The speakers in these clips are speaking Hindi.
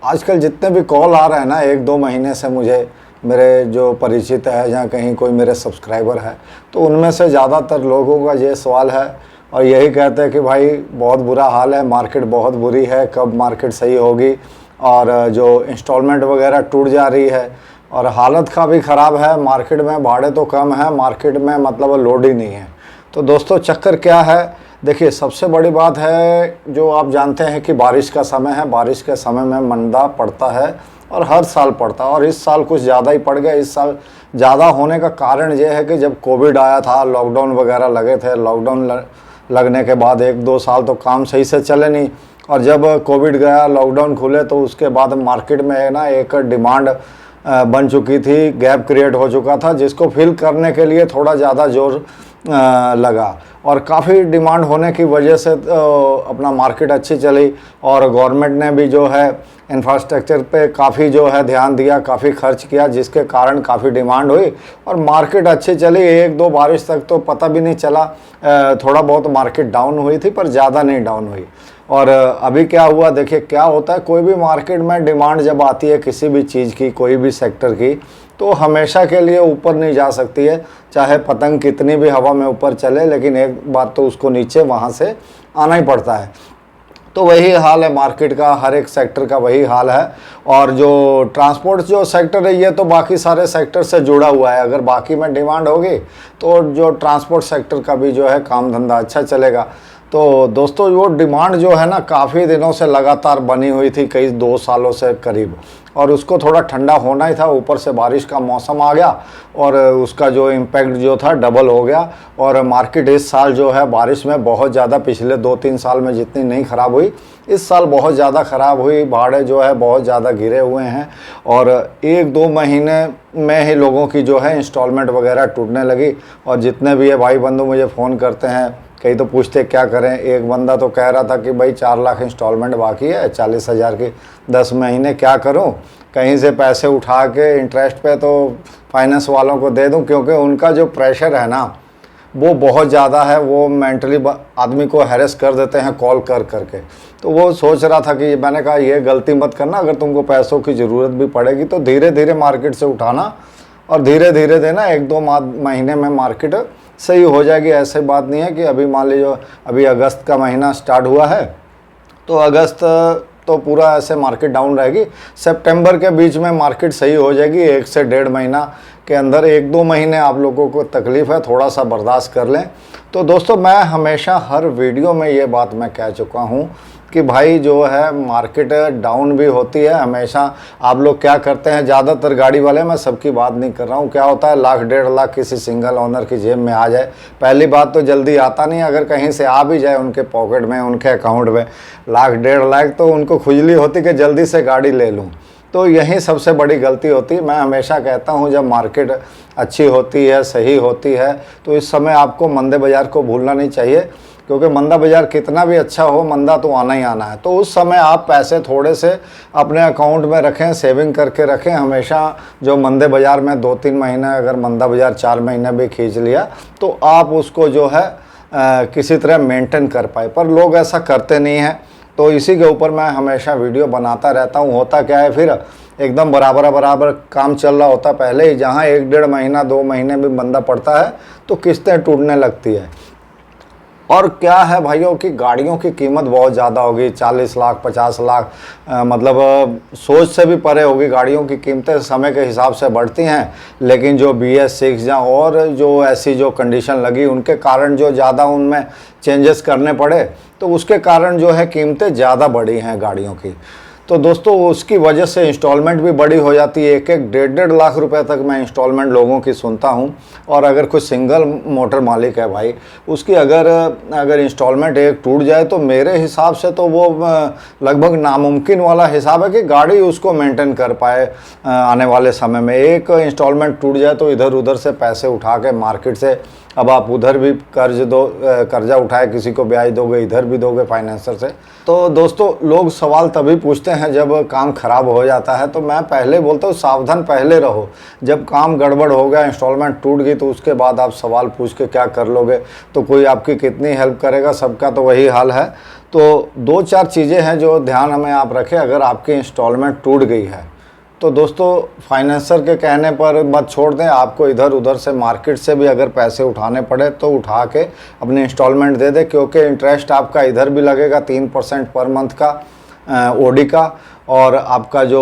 आजकल जितने भी कॉल आ रहे हैं ना, 1-2 महीने से मुझे, मेरे जो परिचित है या कहीं कोई मेरे सब्सक्राइबर है, तो उनमें से ज़्यादातर लोगों का ये सवाल है और यही कहते हैं कि भाई बहुत बुरा हाल है, मार्केट बहुत बुरी है, कब मार्केट सही होगी। और जो इंस्टॉलमेंट वगैरह टूट जा रही है और हालत का भी ख़राब है मार्केट में, भाड़े तो कम है मार्केट में, मतलब लोड ही नहीं है। तो दोस्तों चक्कर क्या है, देखिए सबसे बड़ी बात है, जो आप जानते हैं कि बारिश का समय है, बारिश के समय में मंदा पड़ता है और हर साल पड़ता है और इस साल कुछ ज़्यादा ही पड़ गया। इस साल ज़्यादा होने का कारण ये है कि जब कोविड आया था, लॉकडाउन वगैरह लगे थे, लॉकडाउन लगने के बाद 1-2 साल तो काम सही से चले नहीं, और जब कोविड गया, लॉकडाउन खुले, तो उसके बाद मार्केट में ना एक डिमांड बन चुकी थी, गैप क्रिएट हो चुका था, जिसको फिल करने के लिए थोड़ा ज़्यादा जोर लगा और काफ़ी डिमांड होने की वजह से अपना मार्केट अच्छी चली। और गवर्नमेंट ने भी जो है इंफ्रास्ट्रक्चर पे काफ़ी जो है ध्यान दिया, काफ़ी खर्च किया, जिसके कारण काफ़ी डिमांड हुई और मार्केट अच्छी चली। 1-2 बारिश तक तो पता भी नहीं चला, थोड़ा बहुत मार्केट डाउन हुई थी पर ज़्यादा नहीं डाउन हुई। और अभी क्या हुआ, देखिए क्या होता है, कोई भी मार्केट में डिमांड जब आती है किसी भी चीज़ की, कोई भी सेक्टर की, तो हमेशा के लिए ऊपर नहीं जा सकती है, चाहे पतंग कितनी भी हवा में ऊपर चले, लेकिन एक बात तो उसको नीचे वहाँ से आना ही पड़ता है। तो वही हाल है मार्केट का, हर एक सेक्टर का वही हाल है। और जो ट्रांसपोर्ट जो सेक्टर है, ये तो बाकी सारे सेक्टर से जुड़ा हुआ है, अगर बाकी में डिमांड होगी तो जो ट्रांसपोर्ट सेक्टर का भी जो है काम धंधा अच्छा चलेगा। तो दोस्तों वो डिमांड जो है ना, काफ़ी दिनों से लगातार बनी हुई थी, कई 2 सालों से करीब, और उसको थोड़ा ठंडा होना ही था, ऊपर से बारिश का मौसम आ गया और उसका जो इम्पैक्ट जो था डबल हो गया। और मार्केट इस साल जो है बारिश में बहुत ज़्यादा, पिछले 2-3 साल में जितनी नहीं ख़राब हुई, इस साल बहुत ज़्यादा ख़राब हुई, भाड़े जो है बहुत ज़्यादा गिरे हुए हैं और 1-2 महीने में ही लोगों की जो है इंस्टॉलमेंट वगैरह टूटने लगी। और जितने भी है भाई बंधु मुझे फ़ोन करते हैं, कई तो पूछते क्या करें। एक बंदा तो कह रहा था कि भाई 4 लाख इंस्टॉलमेंट बाकी है, 40,000 की 10 महीने, क्या करूं, कहीं से पैसे उठा के इंटरेस्ट पे तो फाइनेंस वालों को दे दूं, क्योंकि उनका जो प्रेशर है ना वो बहुत ज़्यादा है, वो मेंटली आदमी को हैरेस कर देते हैं कॉल कर करके। तो वो सोच रहा था कि मैंने कहा ये गलती मत करना, अगर तुमको पैसों की ज़रूरत भी पड़ेगी तो धीरे धीरे मार्केट से उठाना और धीरे धीरे देना, 1-2 महीने में मार्केट सही हो जाएगी। ऐसे बात नहीं है कि अभी मान लीजिए अभी अगस्त का महीना स्टार्ट हुआ है तो अगस्त तो पूरा ऐसे मार्केट डाउन रहेगी, सितंबर के बीच में मार्केट सही हो जाएगी। 1 से 1.5 महीना के अंदर, 1-2 महीने आप लोगों को तकलीफ़ है, थोड़ा सा बर्दाश्त कर लें। तो दोस्तों मैं हमेशा हर वीडियो में ये बात मैं कह चुका हूँ कि भाई जो है मार्केट डाउन भी होती है हमेशा। आप लोग क्या करते हैं, ज़्यादातर गाड़ी वाले, मैं सबकी बात नहीं कर रहा हूँ, क्या होता है 1-1.5 लाख किसी सिंगल ओनर की जेब में आ जाए, पहली बात तो जल्दी आता नहीं, अगर कहीं से आ भी जाए उनके पॉकेट में, उनके अकाउंट में 1-1.5 लाख, तो उनको खुजली होती कि जल्दी से गाड़ी ले लूँ। तो यही सबसे बड़ी गलती होती है। मैं हमेशा कहता हूँ जब मार्केट अच्छी होती है, सही होती है, तो इस समय आपको मंदे बाज़ार को भूलना नहीं चाहिए, क्योंकि मंदा बाज़ार कितना भी अच्छा हो, मंदा तो आना ही आना है। तो उस समय आप पैसे थोड़े से अपने अकाउंट में रखें, सेविंग करके रखें हमेशा। जो मंदे बाज़ार में 2-3 महीने अगर मंदा बाज़ार 4 महीने भी खींच लिया तो आप उसको जो है किसी तरह मेंटेन कर पाए, पर लोग ऐसा करते नहीं हैं। तो इसी के ऊपर मैं हमेशा वीडियो बनाता रहता हूँ। होता क्या है, फिर एकदम बराबर काम चल रहा होता पहले ही, जहाँ 1-1.5 महीना 2 महीने भी मंदा पड़ता है तो किस्तें टूटने लगती है। और क्या है भाइयों की गाड़ियों की कीमत बहुत ज़्यादा होगी, 40 लाख 50 लाख, मतलब सोच से भी परे होगी। गाड़ियों की कीमतें समय के हिसाब से बढ़ती हैं, लेकिन जो BS6 या और जो ऐसी जो कंडीशन लगी उनके कारण जो ज़्यादा उनमें चेंजेस करने पड़े, तो उसके कारण जो है कीमतें ज़्यादा बढ़ी हैं गाड़ियों की। तो दोस्तों उसकी वजह से इंस्टॉलमेंट भी बड़ी हो जाती है। 1-1 1.5 लाख रुपए तक मैं इंस्टॉलमेंट लोगों की सुनता हूं। और अगर कोई सिंगल मोटर मालिक है भाई, उसकी अगर इंस्टॉलमेंट एक टूट जाए तो मेरे हिसाब से तो वो लगभग नामुमकिन वाला हिसाब है कि गाड़ी उसको मेंटेन कर पाए आने वाले समय में। एक इंस्टॉलमेंट टूट जाए तो इधर उधर से पैसे उठा के मार्केट से अब आप उधर भी कर्जा उठाए, किसी को ब्याज दोगे, इधर भी दोगे फाइनेंसर से। तो दोस्तों लोग सवाल तभी पूछते हैं जब काम खराब हो जाता है। तो मैं पहले बोलता हूँ सावधान पहले रहो। जब काम गड़बड़ हो गया, इंस्टॉलमेंट टूट गई, तो उसके बाद आप सवाल पूछ के क्या कर लोगे, तो कोई आपकी कितनी हेल्प करेगा, सबका तो वही हाल है। तो 2-4 चीज़ें हैं जो ध्यान हमें आप रखें अगर आपकी इंस्टॉलमेंट टूट गई है। तो दोस्तों फाइनेंसर के कहने पर मत छोड़ दें। आपको इधर उधर से मार्केट से भी अगर पैसे उठाने पड़े तो उठा के अपनी इंस्टॉलमेंट दे दें, क्योंकि इंटरेस्ट आपका इधर भी लगेगा 3% पर मंथ का ओडी का, और आपका जो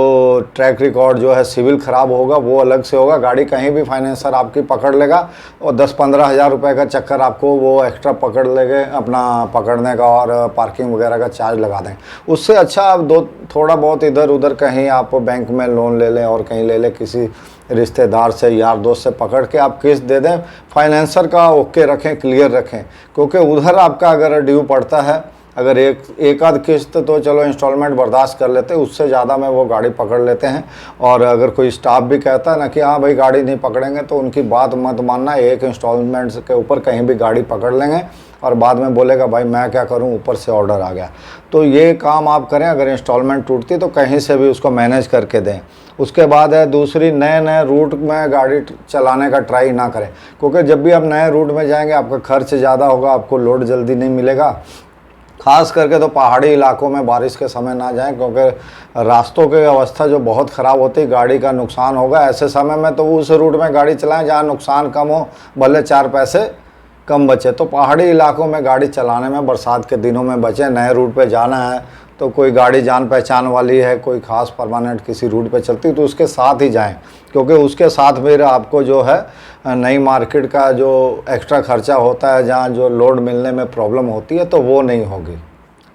ट्रैक रिकॉर्ड जो है सिविल ख़राब होगा वो अलग से होगा। गाड़ी कहीं भी फाइनेंसर आपकी पकड़ लेगा और 10-15 हज़ार रुपये का चक्कर आपको वो एक्स्ट्रा पकड़ लेंगे अपना पकड़ने का, और पार्किंग वगैरह का चार्ज लगा दें। उससे अच्छा आप थोड़ा बहुत इधर उधर कहीं आप बैंक में लोन ले लें और कहीं ले लें, किसी रिश्तेदार से, यार दोस्त से पकड़ के आप किस्त दे दें। फाइनेंसर का ओके रखें, क्लियर रखें, क्योंकि उधर आपका अगर ड्यू पड़ता है, अगर एक आध किस्त तो चलो इंस्टॉलमेंट बर्दाश्त कर लेते हैं, उससे ज़्यादा में वो गाड़ी पकड़ लेते हैं। और अगर कोई स्टाफ भी कहता है ना कि हाँ भाई गाड़ी नहीं पकड़ेंगे, तो उनकी बात मत मानना। एक इंस्टॉलमेंट के ऊपर कहीं भी गाड़ी पकड़ लेंगे और बाद में बोलेगा भाई मैं क्या करूं, ऊपर से ऑर्डर आ गया। तो ये काम आप करें, अगर इंस्टॉलमेंट टूटती तो कहीं से भी उसको मैनेज करके दें। उसके बाद है दूसरी, नए रूट में गाड़ी चलाने का ट्राई ना करें, क्योंकि जब भी आप नए रूट में जाएंगे आपका खर्च ज़्यादा होगा, आपको लोड जल्दी नहीं मिलेगा। खास करके तो पहाड़ी इलाकों में बारिश के समय ना जाएं, क्योंकि रास्तों की अवस्था जो बहुत ख़राब होती है, गाड़ी का नुकसान होगा। ऐसे समय में तो उस रूट में गाड़ी चलाएं जहाँ नुकसान कम हो, भले 4 पैसे कम बचे। तो पहाड़ी इलाकों में गाड़ी चलाने में बरसात के दिनों में बचें। नए रूट पे जाना है तो कोई गाड़ी जान पहचान वाली है, कोई ख़ास परमानेंट किसी रूट पे चलती, तो उसके साथ ही जाएं, क्योंकि उसके साथ फिर आपको जो है नई मार्केट का जो एक्स्ट्रा खर्चा होता है, जहाँ जो लोड मिलने में प्रॉब्लम होती है, तो वो नहीं होगी।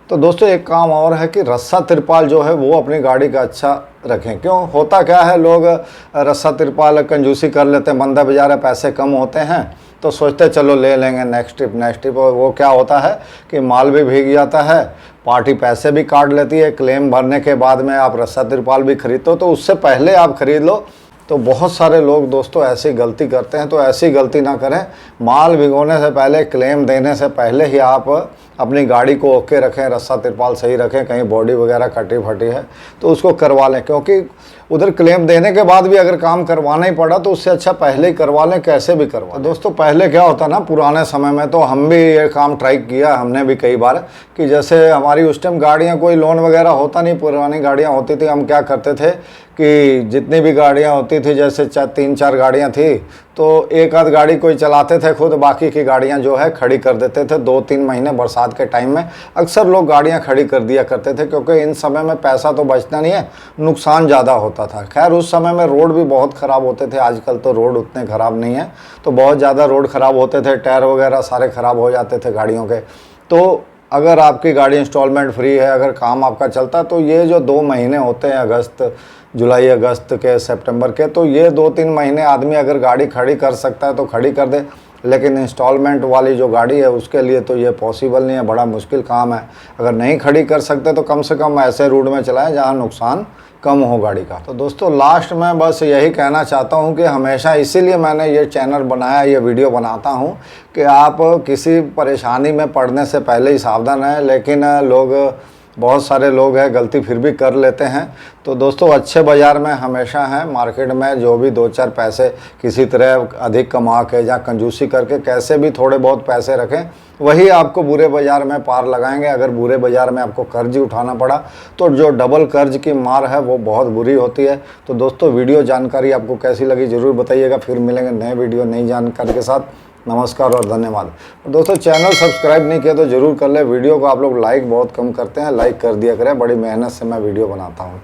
तो दोस्तों एक काम और है कि रस्सा तिरपाल जो है वो अपनी गाड़ी का अच्छा रखें। क्यों होता क्या है, लोग रस्सा तिरपाल कंजूसी कर लेते हैं, मंदा बाजार पैसे कम होते हैं तो सोचते चलो ले लेंगे नेक्स्ट ट्रिप। और वो क्या होता है कि माल भी भीग जाता है, पार्टी पैसे भी काट लेती है। क्लेम भरने के बाद में आप रस्सा तिरपाल भी खरीदते हो, तो उससे पहले आप खरीद लो। तो बहुत सारे लोग दोस्तों ऐसी गलती करते हैं, तो ऐसी गलती ना करें। माल भिगोने से पहले, क्लेम देने से पहले ही आप अपनी गाड़ी को ओके रखें, रस्सा तिरपाल सही रखें। कहीं बॉडी वगैरह कटी फटी है तो उसको करवा लें, क्योंकि उधर क्लेम देने के बाद भी अगर काम करवाना ही पड़ा तो उससे अच्छा पहले ही करवा लें, कैसे भी करवा लें। दोस्तों पहले क्या होता ना, पुराने समय में, तो हम भी ये काम ट्राई किया हमने भी कई बार, कि जैसे हमारी उस टाइम गाड़ियाँ कोई लोन वगैरह होता नहीं, पुरानी गाड़ियाँ होती थी। हम क्या करते थे कि जितनी भी गाड़ियाँ होती थी, जैसे 3-4 गाड़ियाँ थी, तो एक आध गाड़ी कोई चलाते थे खुद, बाकी की गाड़ियाँ जो है खड़ी कर देते थे। 2-3 महीने बरसात के टाइम में अक्सर लोग गाड़ियाँ खड़ी कर दिया करते थे, क्योंकि इन समय में पैसा तो बचता नहीं है, नुकसान ज़्यादा होता था। खैर उस समय में रोड भी बहुत ख़राब होते थे, आजकल तो रोड उतने ख़राब नहीं है, तो बहुत ज़्यादा रोड ख़राब होते थे, टायर वगैरह सारे ख़राब हो जाते थे गाड़ियों के। तो अगर आपकी गाड़ी इंस्टॉलमेंट फ्री है, अगर काम आपका चलता है, तो ये जो 2 महीने होते हैं, अगस्त, जुलाई, अगस्त के, सितंबर के, तो ये 2-3 महीने आदमी अगर गाड़ी खड़ी कर सकता है तो खड़ी कर दे। लेकिन इंस्टॉलमेंट वाली जो गाड़ी है उसके लिए तो ये पॉसिबल नहीं है, बड़ा मुश्किल काम है। अगर नहीं खड़ी कर सकते तो कम से कम ऐसे रूट में चलाएं जहाँ नुकसान कम हो गाड़ी का। तो दोस्तों लास्ट में बस यही कहना चाहता हूँ कि हमेशा, इसीलिए मैंने ये चैनल बनाया, ये वीडियो बनाता हूँ कि आप किसी परेशानी में पड़ने से पहले ही सावधान रहें। लेकिन बहुत सारे लोग हैं गलती फिर भी कर लेते हैं। तो दोस्तों अच्छे बाज़ार में हमेशा हैं, मार्केट में जो भी 2-4 पैसे किसी तरह अधिक कमा के या कंजूसी करके कैसे भी थोड़े बहुत पैसे रखें, वही आपको बुरे बाज़ार में पार लगाएंगे। अगर बुरे बाज़ार में आपको कर्ज उठाना पड़ा तो जो डबल कर्ज की मार है वो बहुत बुरी होती है। तो दोस्तों वीडियो जानकारी आपको कैसी लगी ज़रूर बताइएगा। फिर मिलेंगे नए वीडियो नई जानकारी के साथ। नमस्कार और धन्यवाद। दोस्तों चैनल सब्सक्राइब नहीं किया तो ज़रूर कर ले। वीडियो को आप लोग लाइक बहुत कम करते हैं, लाइक कर दिया करें, बड़ी मेहनत से मैं वीडियो बनाता हूँ।